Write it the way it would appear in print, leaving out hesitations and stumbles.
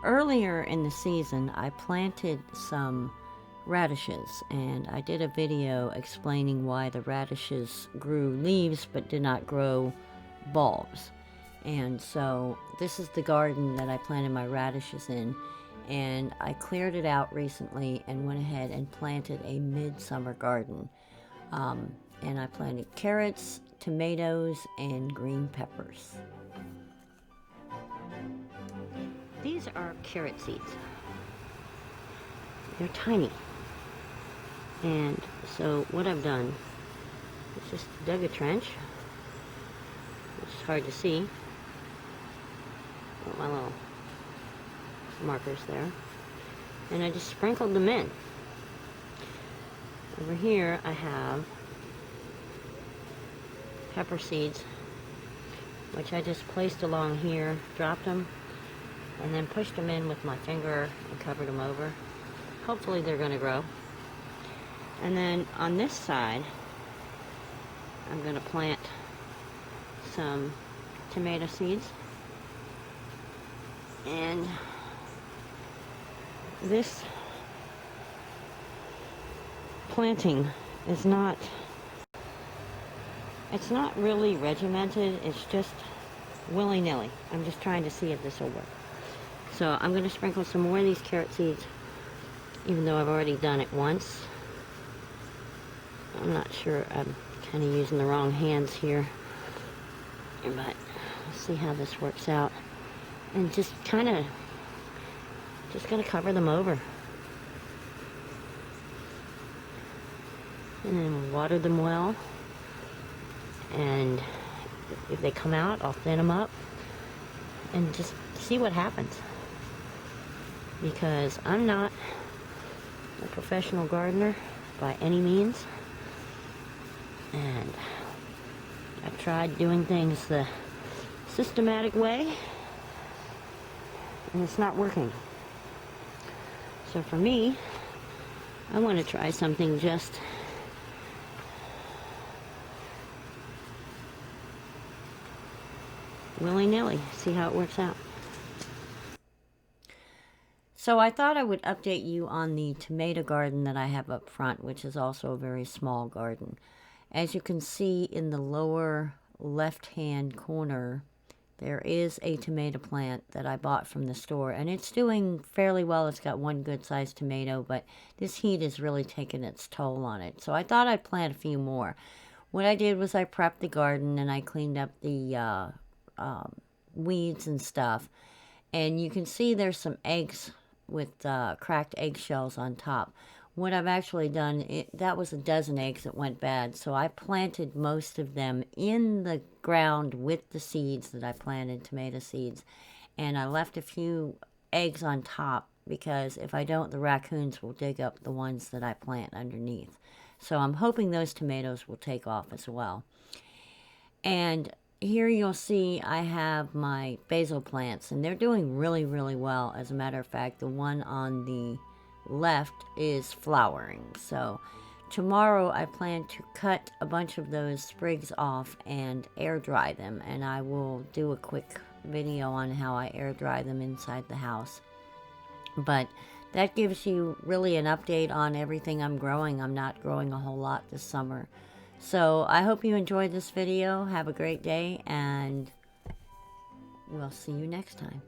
earlier in the season, I planted some radishes, and I did a video explaining why the radishes grew leaves but did not grow bulbs. And so this is the garden that I planted my radishes in, and I cleared it out recently and went ahead and planted a midsummer garden. And I planted carrots, tomatoes, and green peppers. These are carrot seeds. They're tiny. And so what I've done is just dug a trench, which is hard to see. Got my little markers there. And I just sprinkled them in. Over here I have pepper seeds, which I just placed along here, dropped them, and then pushed them in with my finger and covered them over. Hopefully they're going to grow. And then on this side, I'm going to plant some tomato seeds. And this planting is not, it's not really regimented, it's just willy-nilly. I'm just trying to see if this will work. So I'm going to sprinkle some more of these carrot seeds, even though I've already done it once. I'm not sure, I'm kind of using the wrong hands here, but let's see how this works out. And just kind of, just going to cover them over. And then water them well. And if they come out, I'll thin them up and just see what happens. Because I'm not a professional gardener by any means. And I've tried doing things the systematic way, and it's not working. So for me, I want to try something just willy-nilly, see how it works out. So I thought I would update you on the tomato garden that I have up front, which is also a very small garden. As you can see in the lower left-hand corner, there is a tomato plant that I bought from the store, and it's doing fairly well. It's got one good-sized tomato, but this heat is really taking its toll on it. So I thought I'd plant a few more. What I did was I prepped the garden, and I cleaned up the weeds and stuff. And you can see there's some eggs with cracked eggshells on top. What I've actually done, that was a dozen eggs that went bad, so I planted most of them in the ground with the seeds that I planted, tomato seeds, and I left a few eggs on top because if I don't, the raccoons will dig up the ones that I plant underneath. So I'm hoping those tomatoes will take off as well. And here you'll see I have my basil plants, and they're doing really, really well. As a matter of fact, the one on the left is flowering. So tomorrow I plan to cut a bunch of those sprigs off and air dry them, and I will do a quick video on how I air dry them inside the house. But that gives you really an update on everything I'm growing. I'm not growing a whole lot this summer. So I hope you enjoyed this video. Have a great day, and we'll see you next time.